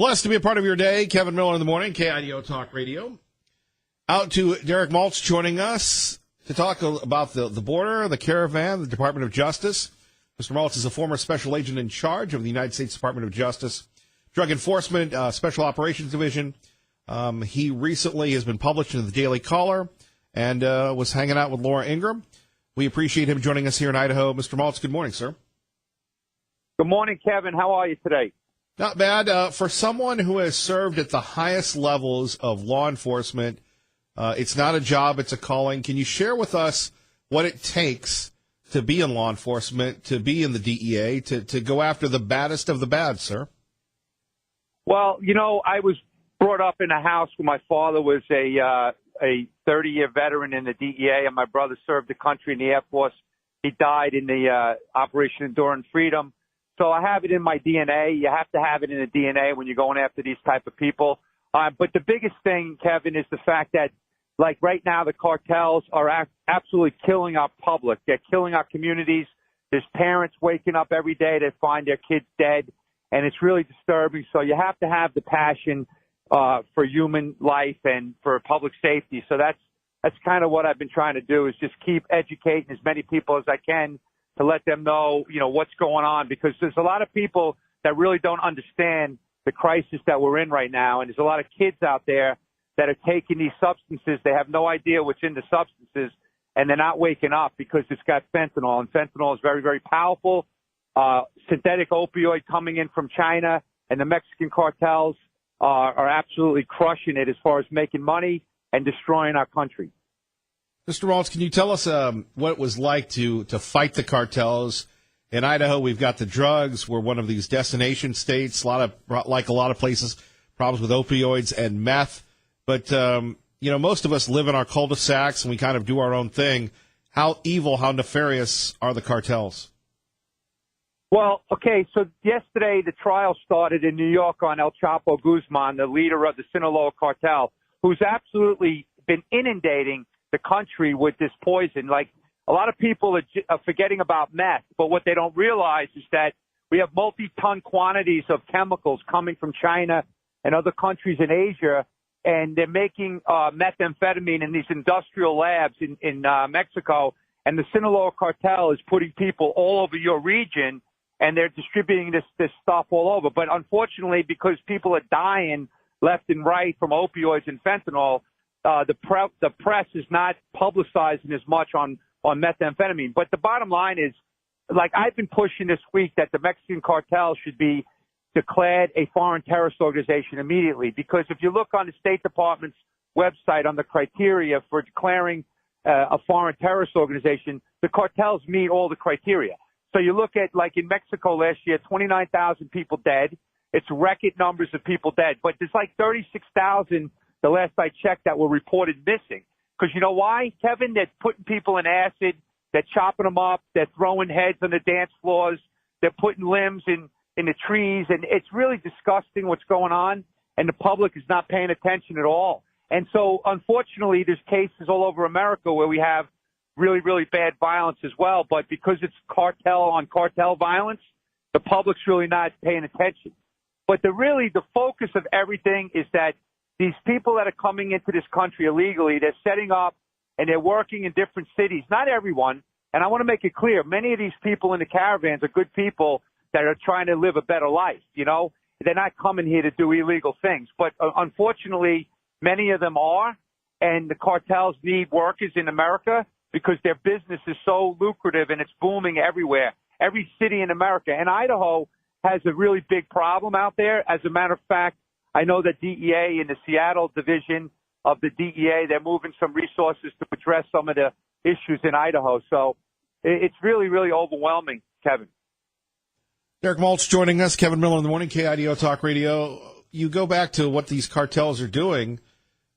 Blessed to be a part of your day. Kevin Miller in the morning, KIDO Talk Radio. Out to Derek Maltz joining us to talk about the border, the caravan, the Department of Justice. Mr. Maltz is a former special agent in charge of the United States Department of Justice, Drug Enforcement, Special Operations Division. He recently has been published in the Daily Caller and was hanging out with Laura Ingraham. We appreciate him joining us here in Idaho. Mr. Maltz, good morning, sir. Good morning, Kevin. How are you today? Not bad. For someone who has served at the highest levels of law enforcement, it's not a job, it's a calling. Can you share with us what it takes to be in law enforcement, to be in the DEA, to go after the baddest of the bad, sir? Well, I was brought up in a house where my father was a 30-year veteran in the DEA, and my brother served the country in the Air Force. He died in the Operation Enduring Freedom. So I have it in my DNA. You have to have it in the DNA when you're going after these type of people. But the biggest thing, Kevin, is the fact that, like right now, the cartels are absolutely killing our public. They're killing our communities. There's parents waking up every day to find their kids dead, and it's really disturbing. So you have to have the passion for human life and for public safety. So that's kind of what I've been trying to do, is just keep educating as many people as I can to let them know, what's going on, because there's a lot of people that really don't understand the crisis that we're in right now. And there's a lot of kids out there that are taking these substances. They have no idea what's in the substances, and they're not waking up because it's got fentanyl, and fentanyl is very, very powerful. Synthetic opioid coming in from China, and the Mexican cartels are absolutely crushing it as far as making money and destroying our country. Mr. Maltz, can you tell us what it was like to fight the cartels? In Idaho, we've got the drugs. We're one of these destination states, like a lot of places, problems with opioids and meth. But, most of us live in our cul-de-sacs and we kind of do our own thing. How evil, how nefarious are the cartels? Well, okay, so yesterday the trial started in New York on El Chapo Guzman, the leader of the Sinaloa cartel, who's absolutely been inundating the country with this poison. Like, a lot of people are forgetting about meth, but what they don't realize is that we have multi-ton quantities of chemicals coming from China and other countries in Asia, and they're making methamphetamine in these industrial labs in Mexico, and the Sinaloa cartel is putting people all over your region, and they're distributing this stuff all over. But unfortunately, because people are dying left and right from opioids and fentanyl, the press is not publicizing as much on methamphetamine. But the bottom line is, like, I've been pushing this week that the Mexican cartel should be declared a foreign terrorist organization immediately. Because if you look on the State Department's website on the criteria for declaring a foreign terrorist organization, the cartels meet all the criteria. So you look at, like in Mexico last year, 29,000 people dead. It's record numbers of people dead. But there's like 36,000 the last I checked that were reported missing. Because you know why, Kevin? They're putting people in acid. They're chopping them up. They're throwing heads on the dance floors. They're putting limbs in the trees. And it's really disgusting what's going on. And the public is not paying attention at all. And so, unfortunately, there's cases all over America where we have really, really bad violence as well. But because it's cartel on cartel violence, the public's really not paying attention. But the focus of everything is that these people that are coming into this country illegally, they're setting up and they're working in different cities. Not everyone. And I want to make it clear, many of these people in the caravans are good people that are trying to live a better life. They're not coming here to do illegal things. But unfortunately, many of them are. And the cartels need workers in America because their business is so lucrative and it's booming everywhere. Every city in America. And Idaho has a really big problem out there. As a matter of fact, I know that DEA in the Seattle division of the DEA, they're moving some resources to address some of the issues in Idaho. So it's really, really overwhelming, Kevin. Derek Maltz joining us, Kevin Miller in the morning, KIDO Talk Radio. You go back to what these cartels are doing.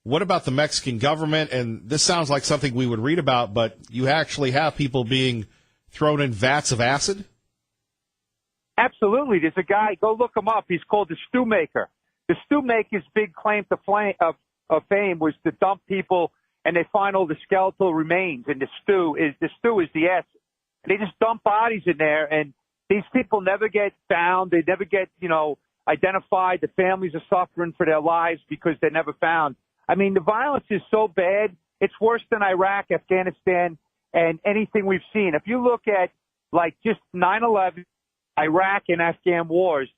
What about the Mexican government? And this sounds like something we would read about, but you actually have people being thrown in vats of acid? Absolutely. There's a guy, go look him up. He's called the Stew Maker. The Stew Maker's big claim to fame was to dump people and they find all the skeletal remains, and the stew is the acid. They just dump bodies in there, and these people never get found. They never get, identified. The families are suffering for their lives because they're never found. I mean, the violence is so bad. It's worse than Iraq, Afghanistan, and anything we've seen. If you look at, like, just 9/11, Iraq and Afghan wars,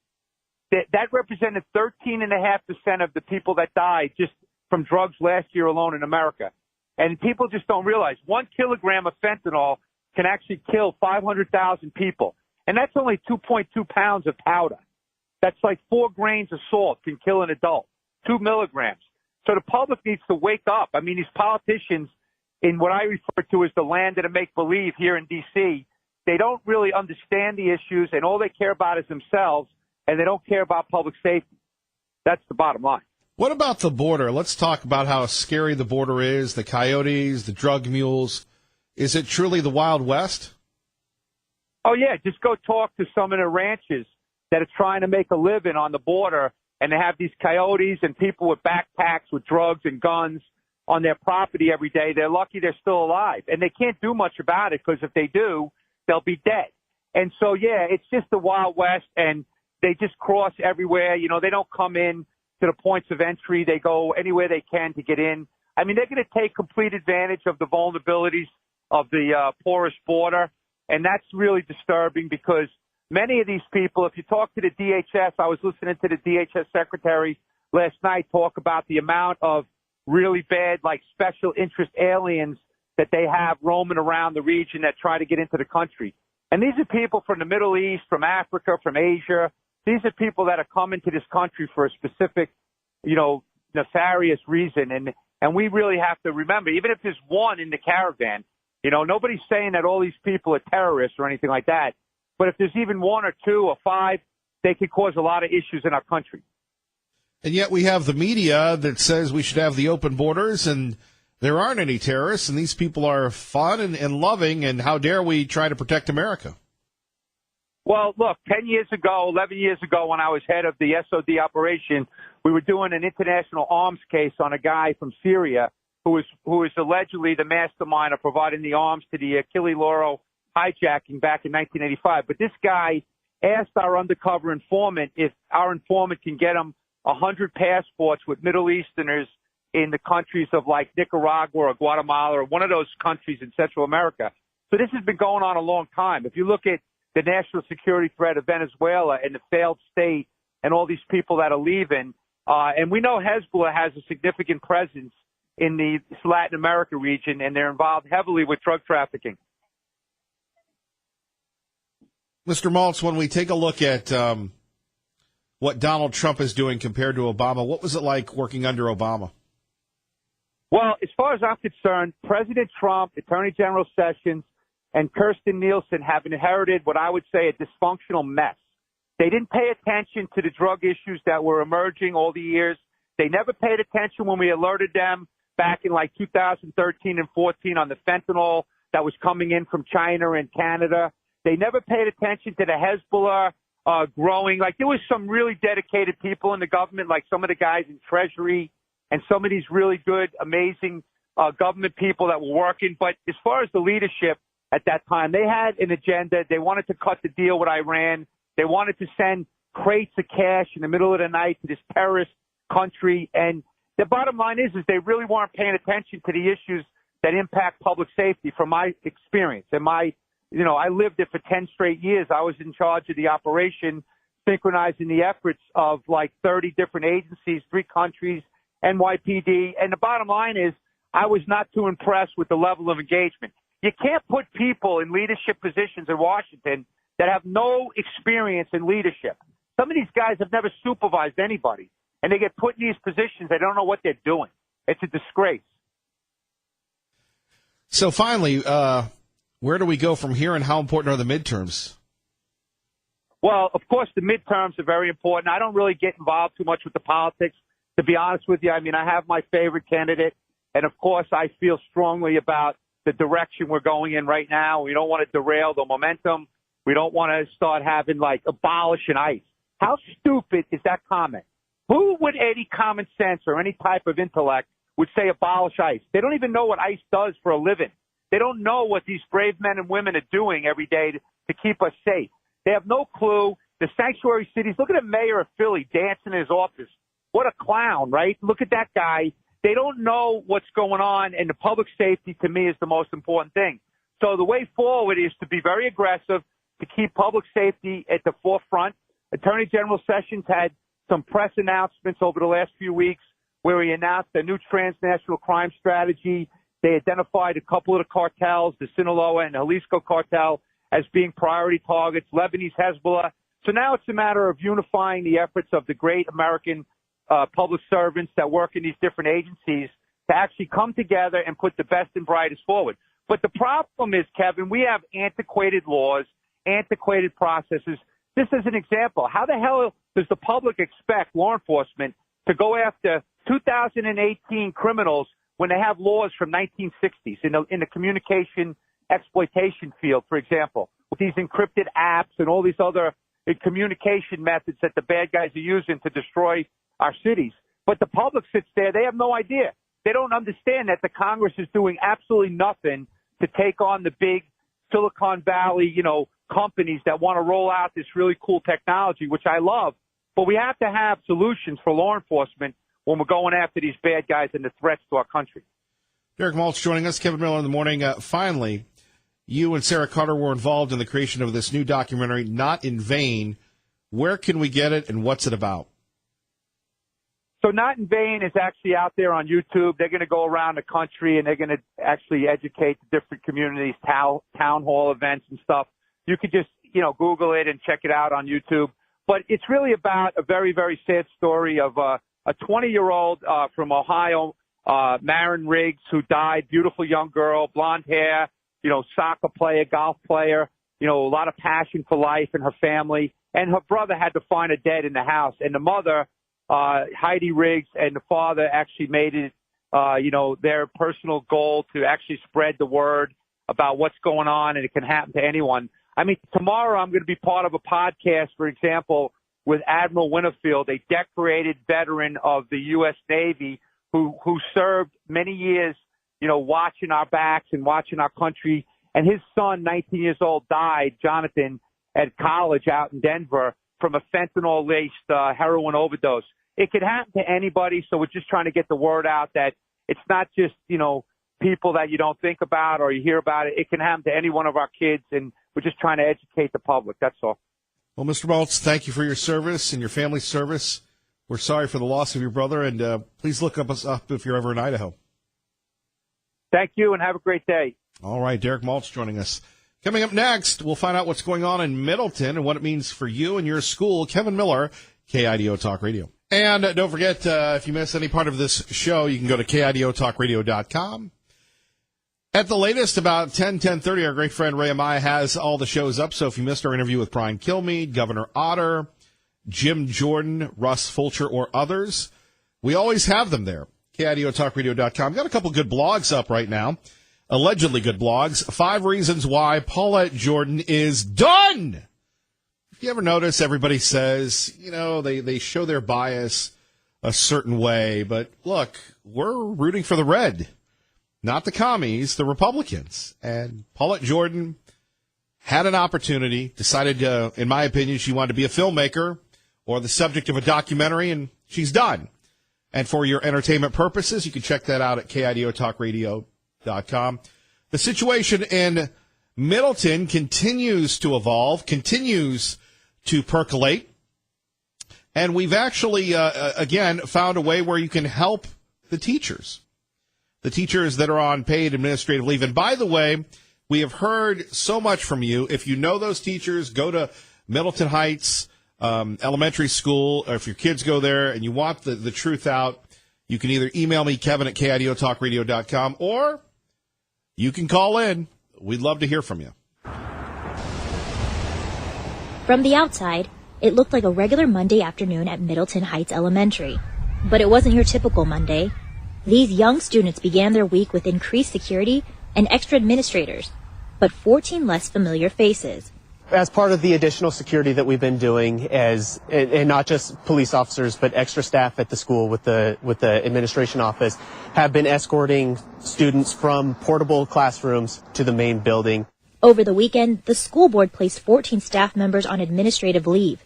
that represented 13.5% of the people that died just from drugs last year alone in America. And people just don't realize 1 kilogram of fentanyl can actually kill 500,000 people. And that's only 2.2 pounds of powder. That's like 4 grains of salt can kill an adult, 2 milligrams. So the public needs to wake up. I mean, these politicians, in what I refer to as the land of the make-believe here in D.C., they don't really understand the issues, and all they care about is themselves, and they don't care about public safety. That's the bottom line. What about the border? Let's talk about how scary the border is, the coyotes, the drug mules. Is it truly the Wild West? Oh, yeah. Just go talk to some of the ranches that are trying to make a living on the border, and they have these coyotes and people with backpacks with drugs and guns on their property every day. They're lucky they're still alive, and they can't do much about it because if they do, they'll be dead. And so, yeah, it's just the Wild West, and they just cross everywhere. You know, they don't come in to the points of entry. They go anywhere they can to get in. I mean, they're going to take complete advantage of the vulnerabilities of the porous border, and that's really disturbing because many of these people, if you talk to the DHS, I was listening to the DHS secretary last night talk about the amount of really bad, like, special interest aliens that they have roaming around the region that try to get into the country. And these are people from the Middle East, from Africa, from Asia. These are people that are coming to this country for a specific, you know, nefarious reason. And we really have to remember, even if there's one in the caravan, you know, nobody's saying that all these people are terrorists or anything like that. But if there's even 1 or 2 or 5, they could cause a lot of issues in our country. And yet we have the media that says we should have the open borders, and there aren't any terrorists, and these people are fun and loving, and how dare we try to protect America? Well, look, 10 years ago, 11 years ago, when I was head of the SOD operation, we were doing an international arms case on a guy from Syria who is allegedly the mastermind of providing the arms to the Achille Lauro hijacking back in 1985. But this guy asked our undercover informant if our informant can get him 100 passports with Middle Easterners in the countries of like Nicaragua or Guatemala or one of those countries in Central America. So this has been going on a long time. If you look at the national security threat of Venezuela and the failed state and all these people that are leaving, and we know Hezbollah has a significant presence in the Latin America region, and they're involved heavily with drug trafficking. Mr. Maltz, when we take a look at what Donald Trump is doing compared to Obama, what was it like working under Obama? Well, as far as I'm concerned, President Trump, Attorney General Sessions, and Kirstjen Nielsen have inherited what I would say a dysfunctional mess. They didn't pay attention to the drug issues that were emerging all the years. They never paid attention when we alerted them back in like 2013 and 14 on the fentanyl that was coming in from China and Canada. They never paid attention to the Hezbollah growing. Like, there was some really dedicated people in the government, like some of the guys in Treasury and some of these really good, amazing government people that were working. But as far as the leadership at that time, they had an agenda. They wanted to cut the deal with Iran. They wanted to send crates of cash in the middle of the night to this terrorist country. And the bottom line is they really weren't paying attention to the issues that impact public safety from my experience. And I lived it for 10 straight years. I was in charge of the operation, synchronizing the efforts of like 30 different agencies, 3 countries, NYPD. And the bottom line is I was not too impressed with the level of engagement. You can't put people in leadership positions in Washington that have no experience in leadership. Some of these guys have never supervised anybody, and they get put in these positions. They don't know what they're doing. It's a disgrace. So finally, where do we go from here, and how important are the midterms? Well, of course, the midterms are very important. I don't really get involved too much with the politics, to be honest with you. I mean, I have my favorite candidate, and of course, I feel strongly about the direction we're going in right now. We don't want to derail the momentum. We don't want to start having, like, abolishing ICE. How stupid is that comment? Who would any common sense or any type of intellect would say abolish ICE? They don't even know what ICE does for a living. They don't know what these brave men and women are doing every day to keep us safe. They have no clue. the sanctuary cities. Look at the mayor of Philly dancing in his office. What a clown, right? Look at that guy. They don't know what's going on, and the public safety, to me, is the most important thing. So the way forward is to be very aggressive, to keep public safety at the forefront. Attorney General Sessions had some press announcements over the last few weeks where he announced a new transnational crime strategy. They identified a couple of the cartels, the Sinaloa and Jalisco cartel, as being priority targets, Lebanese Hezbollah. So now it's a matter of unifying the efforts of the great American public servants that work in these different agencies to actually come together and put the best and brightest forward. But the problem is, Kevin, we have antiquated laws, antiquated processes. This is an example. How the hell does the public expect law enforcement to go after 2018 criminals when they have laws from 1960s in the communication exploitation field, for example, with these encrypted apps and all these other communication methods that the bad guys are using to destroy our cities? But the public sits there. They have no idea. They don't understand that the Congress is doing absolutely nothing to take on the big Silicon Valley, companies that want to roll out this really cool technology, which I love. But we have to have solutions for law enforcement when we're going after these bad guys and the threats to our country. Derek Maltz joining us, Kevin Miller in the morning. Finally, you and Sarah Carter were involved in the creation of this new documentary, Not in Vain. Where can we get it, and what's it about? So Not in Vain is actually out there on YouTube. They're going to go around the country, and they're going to actually educate the different communities, town hall events and stuff. You could just, Google it and check it out on YouTube. But it's really about a very, very sad story of a 20-year-old from Ohio, Maren Riggs, who died. Beautiful young girl, blonde hair, soccer player, golf player, a lot of passion for life and her family. And her brother had to find her dead in the house. And the mother, Heidi Riggs, and the father actually made it, their personal goal to actually spread the word about what's going on, and it can happen to anyone. I mean, tomorrow I'm going to be part of a podcast, for example, with Admiral Winterfield, a decorated veteran of the U.S. Navy who served many years, watching our backs and watching our country. And his son, 19 years old, died, Jonathan, at college out in Denver from a fentanyl-laced heroin overdose. It could happen to anybody, so we're just trying to get the word out that it's not just, people that you don't think about or you hear about it. It can happen to any one of our kids, and we're just trying to educate the public. That's all. Well, Mr. Maltz, thank you for your service and your family's service. We're sorry for the loss of your brother, and please look us up if you're ever in Idaho. Thank you, and have a great day. All right, Derek Maltz joining us. Coming up next, we'll find out what's going on in Middleton and what it means for you and your school. Kevin Miller, KIDO Talk Radio. And don't forget, if you miss any part of this show, you can go to KIDOTalkRadio.com. At the latest, about 10:30, our great friend Ray Amaya has all the shows up. So if you missed our interview with Brian Kilmeade, Governor Otter, Jim Jordan, Russ Fulcher, or others, we always have them there. KIDOTalkRadio.com. Got a couple good blogs up right now. Allegedly good blogs. 5 reasons why Paulette Jordan is done. If you ever notice, everybody says, they show their bias a certain way. But look, we're rooting for the red. Not the commies, the Republicans. And Paulette Jordan had an opportunity, decided, in my opinion, she wanted to be a filmmaker or the subject of a documentary, and she's done. And for your entertainment purposes, you can check that out at KIDOTalkRadio.com. The situation in Middleton continues to evolve, continues to percolate. And we've actually, again, found a way where you can help the teachers that are on paid administrative leave. And by the way, we have heard so much from you. If you know those teachers, go to Middleton Heights Elementary School, or if your kids go there and you want the truth out, you can either email me, Kevin at KIDOTalkRadio.com, or you can call in. We'd love to hear from you. From the outside, it looked like a regular Monday afternoon at Middleton Heights Elementary. But it wasn't your typical Monday. These young students began their week with increased security and extra administrators, but 14 less familiar faces. As part of the additional security that we've been doing, and not just police officers, but extra staff at the school with the administration office, have been escorting students from portable classrooms to the main building. Over the weekend, the school board placed 14 staff members on administrative leave.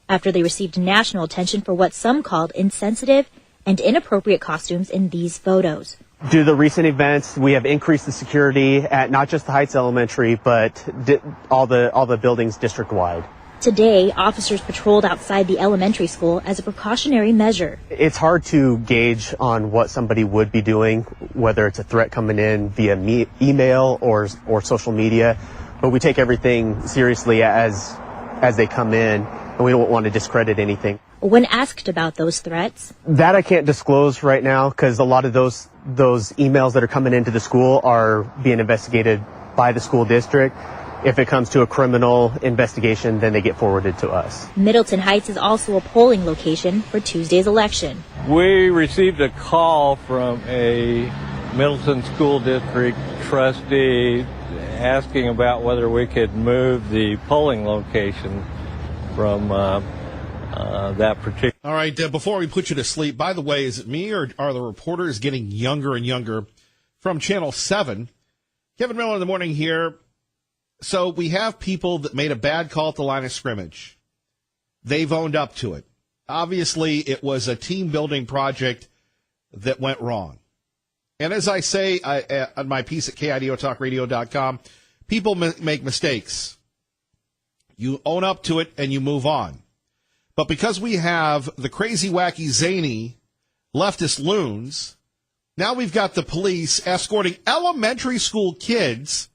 after they received national attention for what some called insensitive and inappropriate costumes in these photos. Due to the recent events, we have increased the security at not just the Heights Elementary, but all the buildings district-wide. Today, officers patrolled outside the elementary school as a precautionary measure. It's hard to gauge on what somebody would be doing, whether it's a threat coming in via email or social media, but we take everything seriously as they come in, and we don't want to discredit anything. When asked about those threats, that I can't disclose right now because a lot of those emails that are coming into the school are being investigated by the school district. If it comes to a criminal investigation, then they get forwarded to us. Middleton Heights is also a polling location for Tuesday's election. We received a call from a Middleton School District trustee asking about whether we could move the polling location from that particular. All right, before we put you to sleep, by the way, is it me or are the reporters getting younger and younger? From Channel 7, Kevin Miller in the morning here. So we have people that made a bad call at the line of scrimmage. They've owned up to it. Obviously, it was a team-building project that went wrong. And as I say on my piece at KIDOTalkRadio.com, people make mistakes. You own up to it and you move on. But because we have the crazy, wacky, zany leftist loons, now we've got the police escorting elementary school kids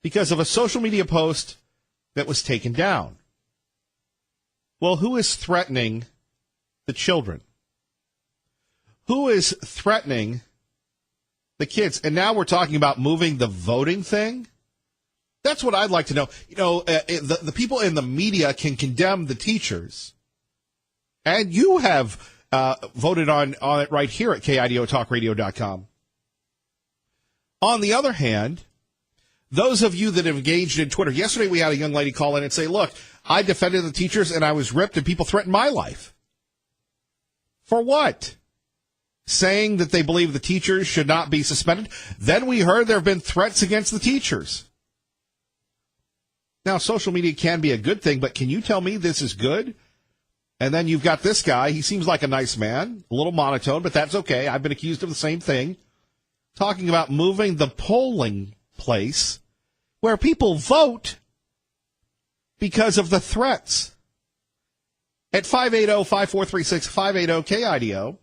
because of a social media post that was taken down. Well, who is threatening the children? Who is threatening the kids? And now we're talking about moving the voting thing? That's what I'd like to know. You know, the people in the media can condemn the teachers. And you have voted on it right here at KIDOTalkRadio.com. On the other hand, those of you that have engaged in Twitter, yesterday we had a young lady call in and say, look, I defended the teachers and I was ripped and people threatened my life. For what? Saying that they believe the teachers should not be suspended. Then we heard there have been threats against the teachers. Now, social media can be a good thing, but can you tell me this is good? And then you've got this guy. He seems like a nice man, a little monotone, but that's okay. I've been accused of the same thing. Talking about moving the polling place where people vote because of the threats. At 580-5436-580-KIDO,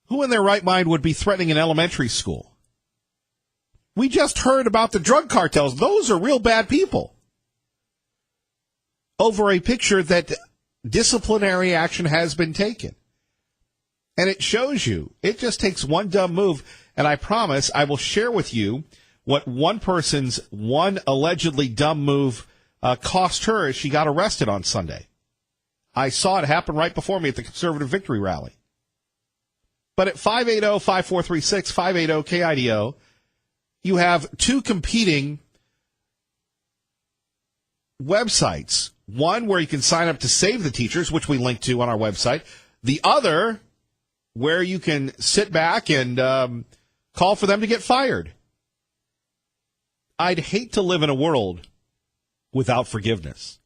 who in their right mind would be threatening an elementary school? We just heard about the drug cartels. Those are real bad people. Over a picture that disciplinary action has been taken. And it shows you, it just takes one dumb move. And I promise I will share with you what one person's one allegedly dumb move cost her as she got arrested on Sunday. I saw it happen right before me at the Conservative Victory Rally. But at 580-5436-580-KIDO, you have two competing websites. One where you can sign up to save the teachers, which we link to on our website. The other where you can sit back and call for them to get fired. I'd hate to live in a world without forgiveness.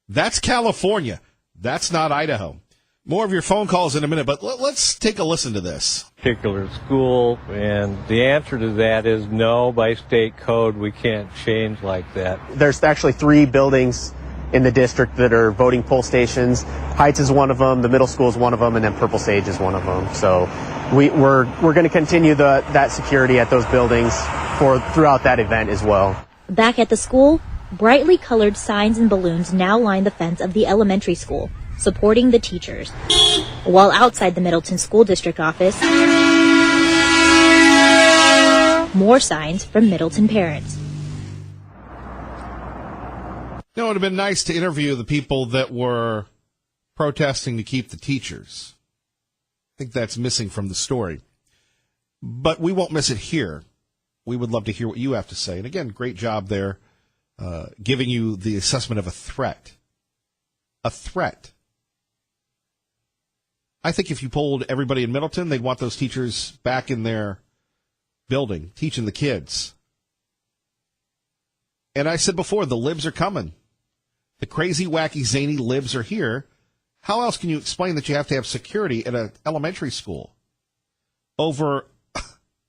That's California. That's not Idaho. More of your phone calls in a minute, but let's take a listen to this. Particular school, and the answer to that is no. By state code, we can't change like that. There's actually 3 buildings in the district that are voting poll stations. Heights is one of them, the middle school is one of them, and then Purple Sage is one of them. So we're going to continue that security at those buildings throughout that event as well. Back at the school, brightly colored signs and balloons now line the fence of the elementary school, supporting the teachers. While outside the Middleton School District office, more signs from Middleton parents. You know, it would have been nice to interview the people that were protesting to keep the teachers. I think that's missing from the story. But we won't miss it here. We would love to hear what you have to say. And again, great job there, giving you the assessment of a threat. A threat. I think if you polled everybody in Middleton, they'd want those teachers back in their building, teaching the kids. And I said before, the libs are coming. The crazy, wacky, zany libs are here. How else can you explain that you have to have security at an elementary school over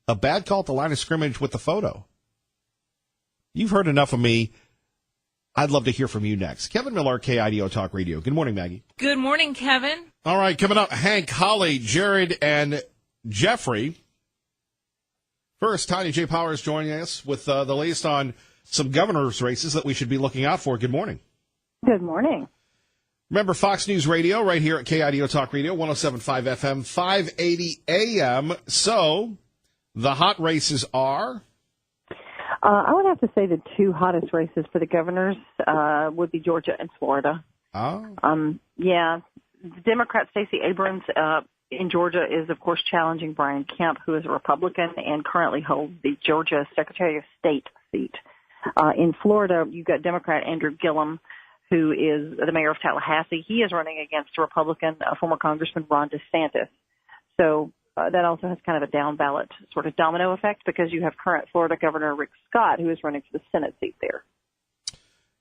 a bad call at the line of scrimmage with the photo? You've heard enough of me. I'd love to hear from you next. Kevin Miller, KIDO Talk Radio. Good morning, Maggie. Good morning, Kevin. All right, coming up, Hank, Holly, Jared, and Jeffrey. First, Tanya J. Powers joining us with the latest on some governor's races that we should be looking out for. Good morning. Good morning. Remember, Fox News Radio right here at KIDO Talk Radio, 107.5 FM, 580 AM. So, the hot races are? I would have to say the two hottest races for the governors would be Georgia and Florida. Oh. Yeah. The Democrat Stacey Abrams in Georgia is, of course, challenging Brian Kemp, who is a Republican and currently holds the Georgia Secretary of State seat. In Florida, you've got Democrat Andrew Gillum, who is the mayor of Tallahassee. He is running against a Republican, former Congressman Ron DeSantis. So that also has kind of a down ballot sort of domino effect because you have current Florida Governor Rick Scott, who is running for the Senate seat there.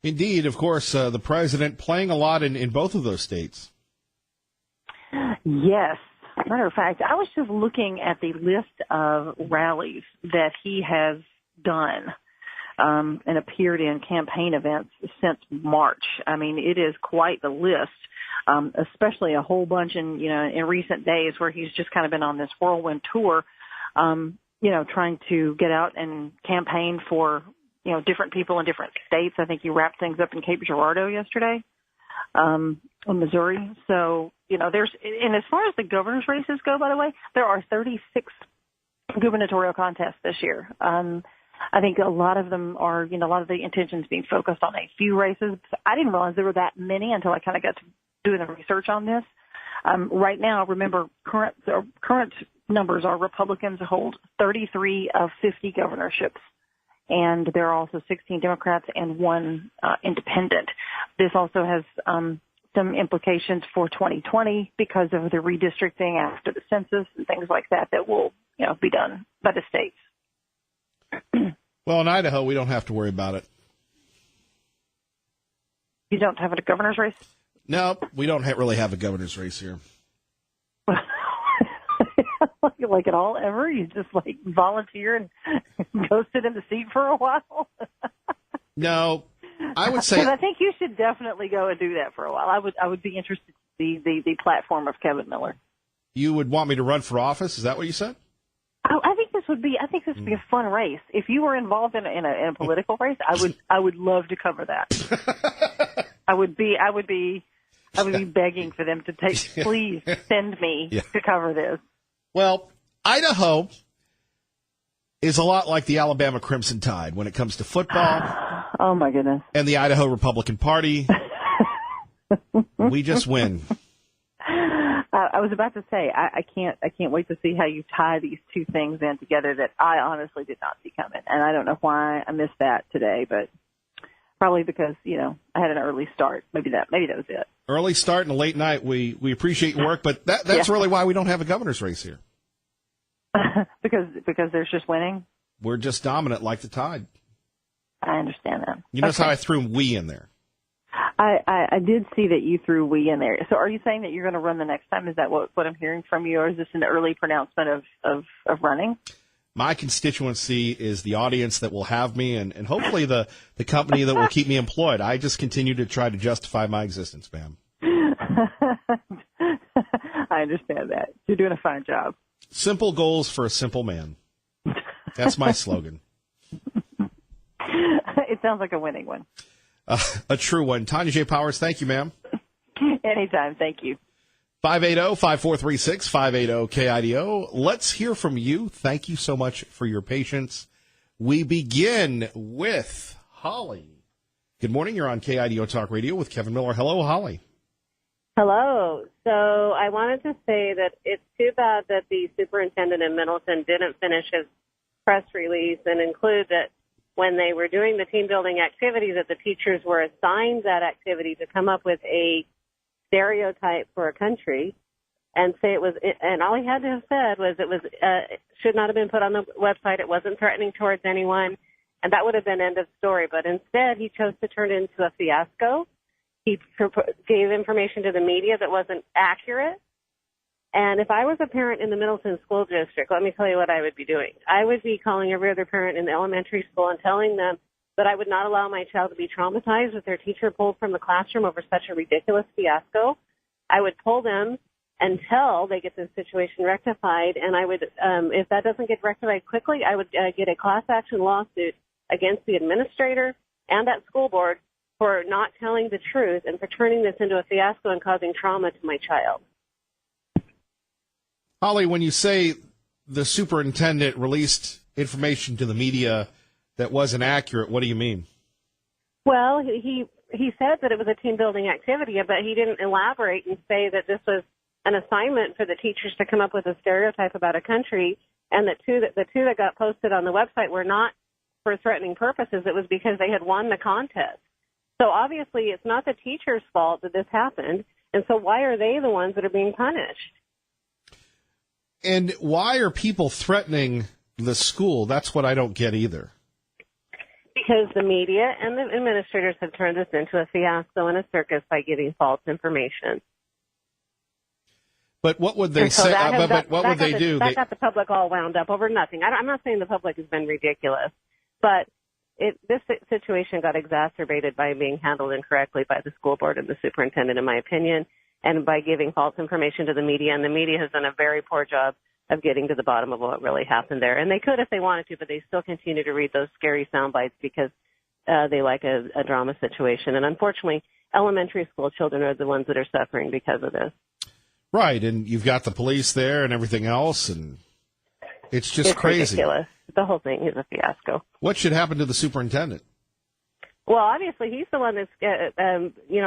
Indeed, of course, the president playing a lot in both of those states. Yes. Matter of fact, I was just looking at the list of rallies that he has done and appeared in campaign events since March. I mean, it is quite the list, especially a whole bunch in recent days where he's just kind of been on this whirlwind tour, trying to get out and campaign for, different people in different states. I think he wrapped things up in Cape Girardeau yesterday, in Missouri. So, and as far as the governor's races go, by the way, there are 36 gubernatorial contests this year. I think a lot of them are, a lot of the intentions being focused on a few races. I didn't realize there were that many until I kind of got to doing the research on this. Right now, remember, current numbers are Republicans hold 33 of 50 governorships, and there are also 16 Democrats and one independent. This also has some implications for 2020 because of the redistricting after the census and things like that will, be done by the states. Well, in Idaho, we don't have to worry about it. You don't have a governor's race? No, we don't really have a governor's race here. Like at all, ever? You just volunteer and go sit in the seat for a while? No, I would say. Because I think you should definitely go and do that for a while. I would be interested to see the platform of Kevin Miller. You would want me to run for office? Is that what you said? I think this would be a fun race. If you were involved in a political race, I would love to cover that. I would be begging for them to please send me to cover this. Well, Idaho is a lot like the Alabama Crimson Tide when it comes to football. Oh my goodness. And the Idaho Republican Party. We just win. I was about to say, I can't wait to see how you tie these two things in together that I honestly did not see coming. And I don't know why I missed that today, but probably because, I had an early start. Maybe that was it. Early start and a late night. We appreciate your work, but that's really why we don't have a governor's race here. because there's just winning? We're just dominant like the Tide. I understand that. You notice how I threw "we" in there? I did see that you threw "we" in there. So are you saying that you're going to run the next time? Is that what I'm hearing from you, or is this an early pronouncement of running? My constituency is the audience that will have me and hopefully the company that will keep me employed. I just continue to try to justify my existence, ma'am. I understand that. You're doing a fine job. Simple goals for a simple man. That's my slogan. It sounds like a winning one. A true one. Tanya J. Powers, thank you, ma'am. Anytime. Thank you. 580-5436, 580-KIDO. Let's hear from you. Thank you so much for your patience. We begin with Holly. Good morning. You're on KIDO Talk Radio with Kevin Miller. Hello, Holly. Hello. So I wanted to say that it's too bad that the superintendent in Middleton didn't finish his press release and include that when they were doing the team building activity that the teachers were assigned that activity to come up with a stereotype for a country and say it was, and all he had to have said was it should not have been put on the website. It wasn't threatening towards anyone, and that would have been end of story. But instead, he chose to turn it into a fiasco he gave information to the media that wasn't accurate. And if I was a parent in the Middleton School District, let me tell you what I would be doing. I would be calling every other parent in the elementary school and telling them that I would not allow my child to be traumatized with their teacher pulled from the classroom over such a ridiculous fiasco. I would pull them until they get this situation rectified, and I would, if that doesn't get rectified quickly, I would get a class action lawsuit against the administrator and that school board for not telling the truth and for turning this into a fiasco and causing trauma to my child. Holly, when you say the superintendent released information to the media that wasn't accurate, what do you mean? Well, he said that it was a team building activity, but he didn't elaborate and say that this was an assignment for the teachers to come up with a stereotype about a country, and the two that got posted on the website were not for threatening purposes. It was because they had won the contest. So obviously it's not the teacher's fault that this happened, and so why are they the ones that are being punished? And why are people threatening the school? That's what I don't get either. Because the media and the administrators have turned this into a fiasco and a circus by giving false information. But what would they say? What would they do? That got the public all wound up over nothing. I'm not saying the public has been ridiculous, but this situation got exacerbated by being handled incorrectly by the school board and the superintendent, in my opinion, and by giving false information to the media. And the media has done a very poor job of getting to the bottom of what really happened there. And they could if they wanted to, but they still continue to read those scary sound bites because they like a drama situation. And unfortunately, elementary school children are the ones that are suffering because of this. Right, and you've got the police there and everything else, and it's crazy. Ridiculous. The whole thing is a fiasco. What should happen to the superintendent? Well, obviously, he's the one that's,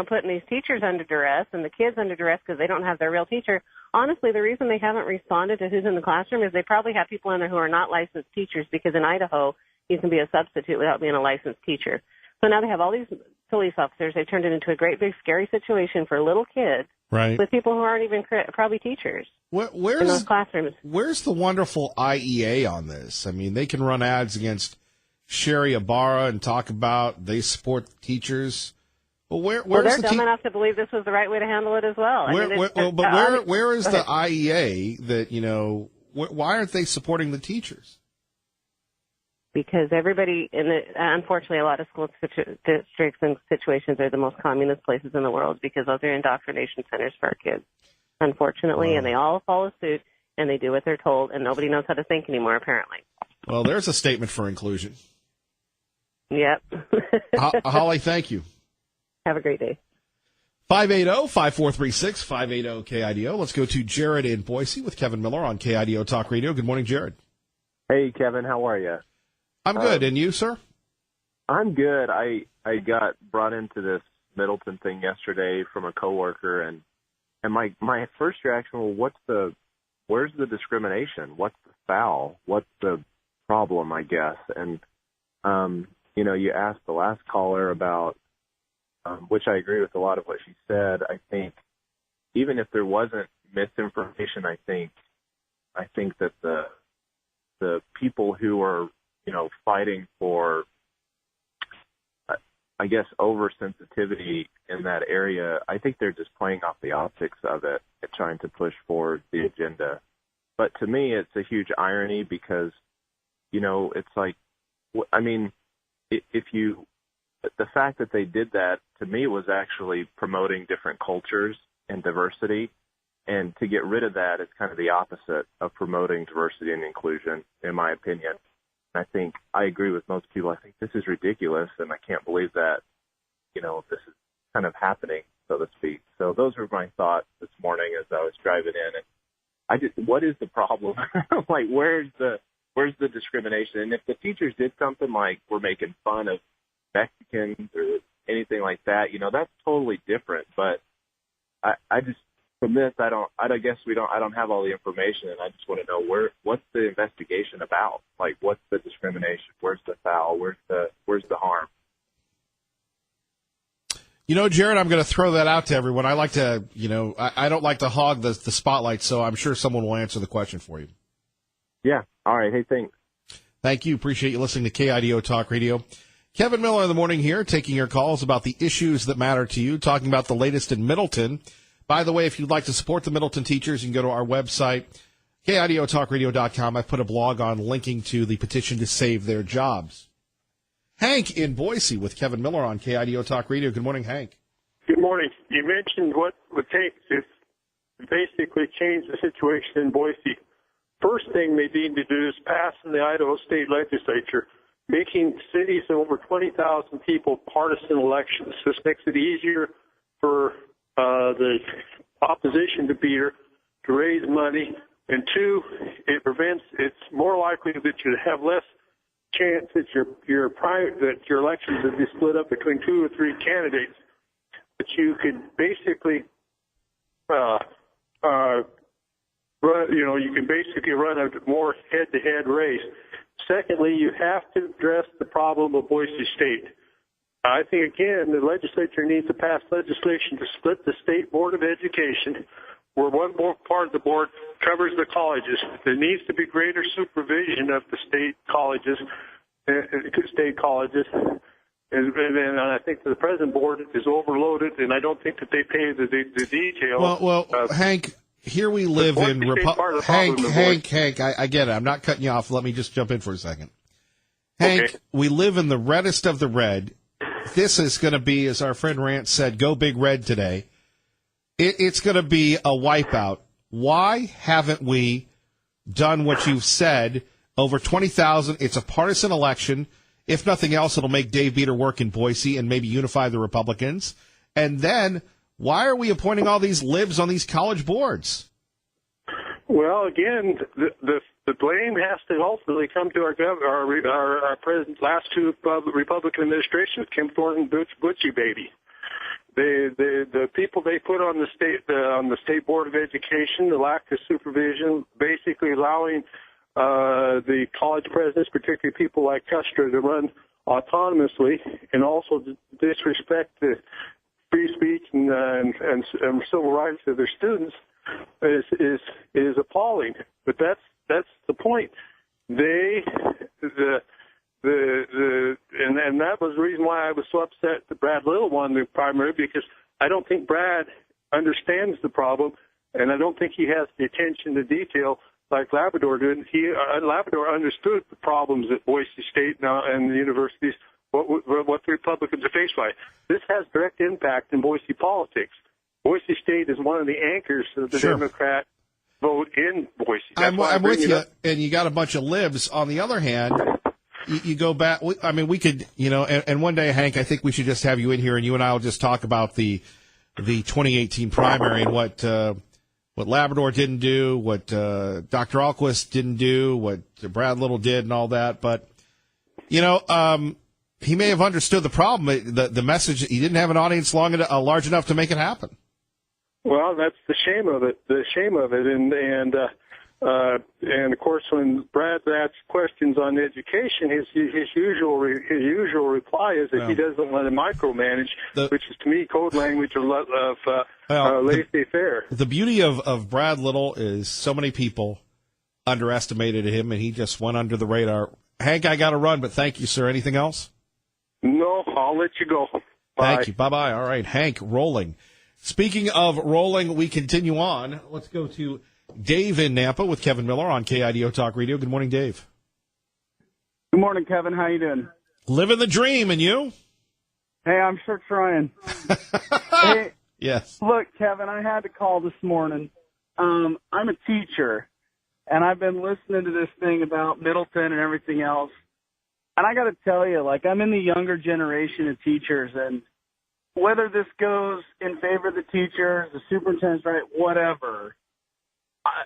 putting these teachers under duress and the kids under duress because they don't have their real teacher. Honestly, the reason they haven't responded to who's in the classroom is they probably have people in there who are not licensed teachers, because in Idaho, you can be a substitute without being a licensed teacher. So now they have all these police officers. They've turned it into a great, big, scary situation for little kids. Right. With people who aren't even probably teachers in those classrooms. Where's the wonderful IEA on this? I mean, they can run ads against Sherry Ibarra and talk about they support teachers. Well, they're dumb enough to believe this was the right way to handle it as well. Where is the IEA that, why aren't they supporting the teachers? Because everybody, unfortunately, a lot of school districts and situations are the most communist places in the world because those are indoctrination centers for our kids, unfortunately, and they all follow suit and they do what they're told, and nobody knows how to think anymore, apparently. Well, there's a statement for inclusion. Yep. Holly, thank you. Have a great day. 580-5436, 580-KIDO. Let's go to Jared in Boise with Kevin Miller on KIDO Talk Radio. Good morning, Jared. Hey, Kevin. How are you? I'm good. And you, sir? I'm good. I got brought into this Middleton thing yesterday from a coworker, and my first reaction was, where's the discrimination? What's the foul? What's the problem, I guess? And, you asked the last caller about, which I agree with a lot of what she said. I think even if there wasn't misinformation, I think that the people who are fighting for, I guess, oversensitivity in that area, I think they're just playing off the optics of it and trying to push forward the agenda. But to me, it's a huge irony because, it's like, the fact that they did that, to me, was actually promoting different cultures and diversity. And to get rid of that is kind of the opposite of promoting diversity and inclusion, in my opinion. I think I agree with most people. I think this is ridiculous, and I can't believe that, this is kind of happening, so to speak. So those were my thoughts this morning as I was driving in. And what is the problem? Like, where's the discrimination? And if the teachers did something like we're making fun of Mexicans or anything like that, that's totally different. But I just, from this, I don't have all the information, and I just want to know what's the investigation about? Like, what's the discrimination? Where's the foul? Where's the harm? Jared, I'm going to throw that out to everyone. I like to, I don't like to hog the spotlight, so I'm sure someone will answer the question for you. Yeah. All right. Hey, thanks. Thank you. Appreciate you listening to KIDO Talk Radio. Kevin Miller in the morning here, taking your calls about the issues that matter to you, talking about the latest in Middleton. By the way, if you'd like to support the Middleton teachers, you can go to our website, KIDOTalkRadio.com. I put a blog on linking to the petition to save their jobs. Hank in Boise with Kevin Miller on KIDO Talk Radio. Good morning, Hank. Good morning. You mentioned what would take to basically change the situation in Boise. First thing they need to do is pass in the Idaho State Legislature, making cities of over 20,000 people partisan elections. This makes it easier for the opposition to Peter to raise money. And two, it's more likely that you have less chance that your elections would be split up between 2 or 3 candidates. But you could basically run a more head-to-head race. Secondly, you have to address the problem of Boise State. I think, again, the legislature needs to pass legislation to split the State Board of Education, where one more part of the board covers the colleges. There needs to be greater supervision of the state colleges. And I think the present board is overloaded, and I don't think that they pay the details. Well, Hank, here we live in Hank, I get it. I'm not cutting you off. Let me just jump in for a second. Hank, okay. We live in the reddest of the red. This is going to be, as our friend Rance said, go big red today. It's going to be a wipeout. Why haven't we done what you've said? Over 20,000. It's a partisan election. If nothing else, it'll make Dave Beater work in Boise and maybe unify the Republicans. And then, why are we appointing all these libs on these college boards? Well, again, the blame has to ultimately come to our governor, our president's last 2 Republican administrations, Kim Thornton, Butchie baby. The people they put on the state board of education, the lack of supervision, basically allowing the college presidents, particularly people like Custer, to run autonomously, and also disrespect the free speech and civil rights of their students is appalling. But that's the point. And that was the reason why I was so upset that Brad Little won the primary, because I don't think Brad understands the problem, and I don't think he has the attention to detail like Labrador did. Labrador understood the problems at Boise State now and the universities, what the Republicans are faced by. This has direct impact in Boise politics. Boise State is one of the anchors of the Democrat vote in Boise. I'm with you, and you got a bunch of libs. On the other hand, you go back. I mean, we could, and one day, Hank, I think we should just have you in here, and you and I will just talk about the 2018 primary and what Labrador didn't do, what Dr. Alquist didn't do, what Brad Little did, and all that. But he may have understood the problem. The message, he didn't have an audience large enough to make it happen. Well, that's the shame of it. And of course, when Brad asks questions on education, his usual reply is that he doesn't want to micromanage, which is to me code language of laissez-faire. The beauty of Brad Little is so many people underestimated him, and he just went under the radar. Hank, I got to run, but thank you, sir. Anything else? No, I'll let you go. Bye. Thank you. Bye-bye. All right, Hank, rolling. Speaking of rolling, we continue on. Let's go to Dave in Nampa with Kevin Miller on KIDO Talk Radio. Good morning, Dave. Good morning, Kevin. How you doing? Living the dream, and you? Hey, I'm sure trying. Hey, yes. Look, Kevin, I had to call this morning. I'm a teacher, and I've been listening to this thing about Middleton and everything else. And I got to tell you, I'm in the younger generation of teachers, and whether this goes in favor of the teachers, the superintendent's right, whatever.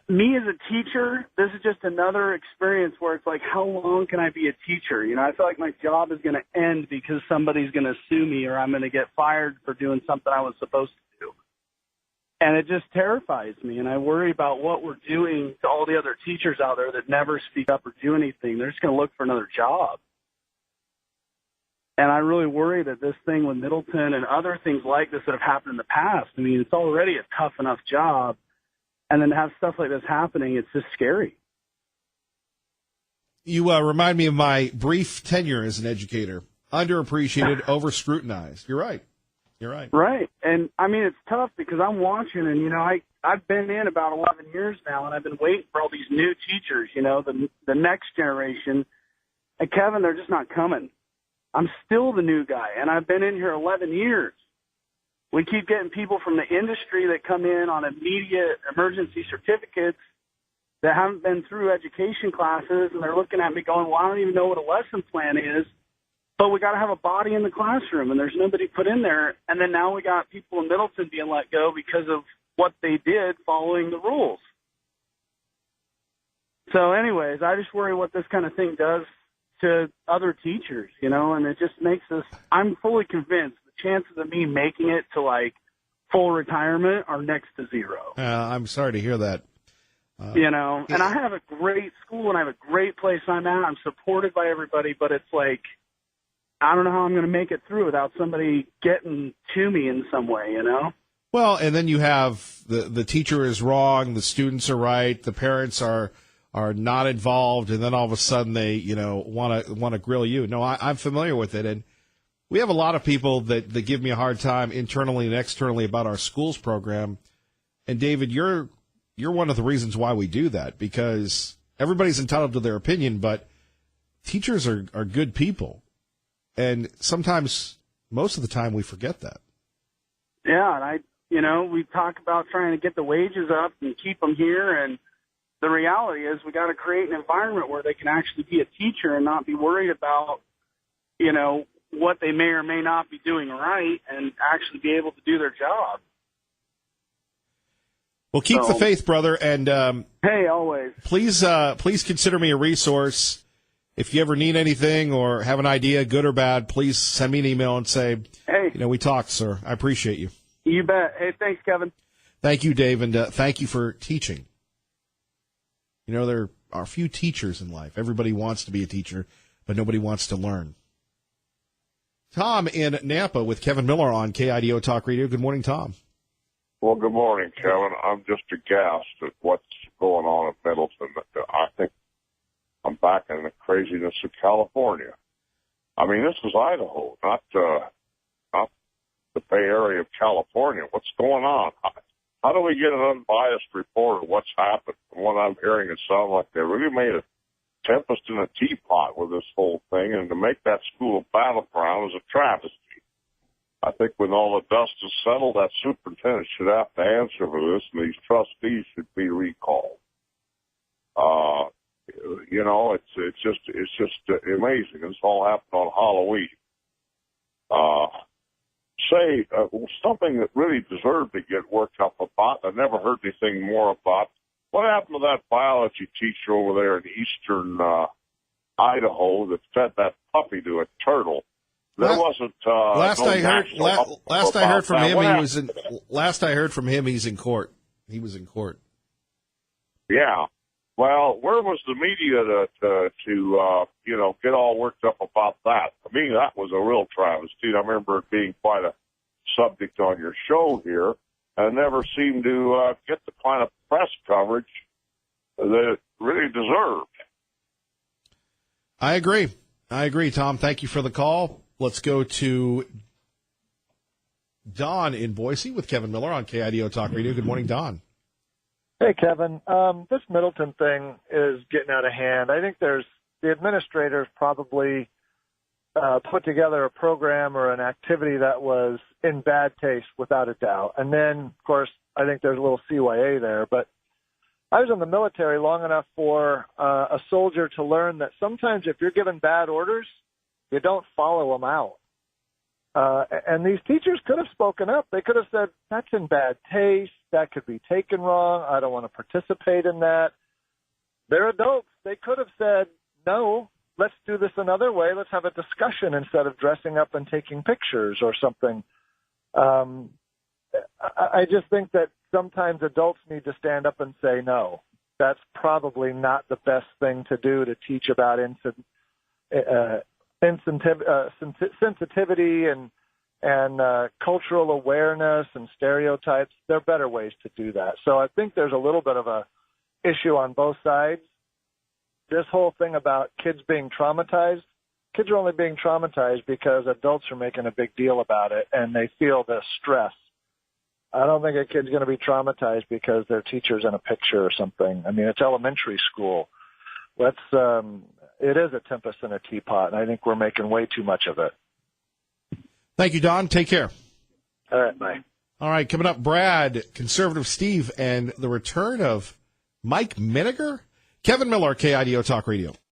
Me as a teacher, this is just another experience where it's like, how long can I be a teacher? I feel like my job is going to end because somebody's going to sue me or I'm going to get fired for doing something I was supposed to do. And it just terrifies me. And I worry about what we're doing to all the other teachers out there that never speak up or do anything. They're just going to look for another job. And I really worry that this thing with Middleton and other things like this that have happened in the past, it's already a tough enough job. And then to have stuff like this happening, it's just scary. You remind me of my brief tenure as an educator. underappreciated, over-scrutinized. You're right. You're right. Right. And, I mean, it's tough because I'm watching and, I've been in about 11 years now, and I've been waiting for all these new teachers, the next generation. And, Kevin, they're just not coming. I'm still the new guy, and I've been in here 11 years. We keep getting people from the industry that come in on immediate emergency certificates that haven't been through education classes, and they're looking at me going, well, I don't even know what a lesson plan is, but we got to have a body in the classroom, and there's nobody put in there. And then now we got people in Middleton being let go because of what they did following the rules. So anyways, I just worry what this kind of thing does to other teachers, and it just makes us, I'm fully convinced the chances of me making it to full retirement are next to zero. I'm sorry to hear that. And I have a great school and I have a great place I'm at. I'm supported by everybody, but it's I don't know how I'm going to make it through without somebody getting to me in some way, Well, and then you have the teacher is wrong, the students are right, the parents are not involved, and then all of a sudden they, want to grill you. No, I'm familiar with it, and we have a lot of people that give me a hard time internally and externally about our schools program. And David, you're one of the reasons why we do that, because everybody's entitled to their opinion, but teachers are good people. And sometimes, most of the time, we forget that. Yeah, and we talk about trying to get the wages up and keep them here, and the reality is we got to create an environment where they can actually be a teacher and not be worried about, what they may or may not be doing right, and actually be able to do their job. Well, keep the faith, brother, and hey, always. Please consider me a resource. If you ever need anything or have an idea, good or bad, please send me an email and say, hey, we talked, sir. I appreciate you. You bet. Hey, thanks, Kevin. Thank you, Dave, and thank you for teaching. There are few teachers in life. Everybody wants to be a teacher, but nobody wants to learn. Tom in Nampa with Kevin Miller on KIDO Talk Radio. Good morning, Tom. Well, good morning, Kevin. I'm just aghast at what's going on at Middleton. I think I'm back in the craziness of California. I mean, this is Idaho, not the Bay Area of California. What's going on? How do we get an unbiased report of what's happened? From what I'm hearing, it sounds like they really made a tempest in a teapot with this whole thing, and to make that school a battleground is a travesty. I think when all the dust is settled, that superintendent should have to answer for this, and these trustees should be recalled. It's just amazing. This all happened on Halloween. Something that really deserved to get worked up about. I never heard anything more about. What happened to that biology teacher over there in eastern Idaho that fed that puppy to a turtle? There wasn't. Last I heard from him, he's in court. He was in court. Yeah. Well, where was the media to get all worked up about that? I mean, that was a real travesty. I remember it being quite a subject on your show here, and never seemed to get the kind of press coverage that it really deserved. I agree, Tom. Thank you for the call. Let's go to Don in Boise with Kevin Miller on KIDO Talk Radio. Good morning, Don. Hey, Kevin. This Middleton thing is getting out of hand. I think the administrators probably put together a program or an activity that was in bad taste, without a doubt. And then, of course, I think there's a little CYA there. But I was in the military long enough for a soldier to learn that sometimes if you're given bad orders, you don't follow them out. And these teachers could have spoken up. They could have said, that's in bad taste. That could be taken wrong. I don't want to participate in that. They're adults. They could have said, no, let's do this another way. Let's have a discussion instead of dressing up and taking pictures or something. I just think that sometimes adults need to stand up and say, no, that's probably not the best thing to do to teach about sensitivity and cultural awareness and stereotypes. There are better ways to do that. So I think there's a little bit of a issue on both sides. This whole thing about kids being traumatized, kids are only being traumatized because adults are making a big deal about it and they feel the stress. I don't think a kid's going to be traumatized because their teacher's in a picture or something. I mean, it's elementary school. It is a tempest in a teapot, and I think we're making way too much of it. Thank you, Don. Take care. All right, bye. All right, coming up, Brad, Conservative Steve, and the return of Mike Miniger. Kevin Miller, KIDO Talk Radio.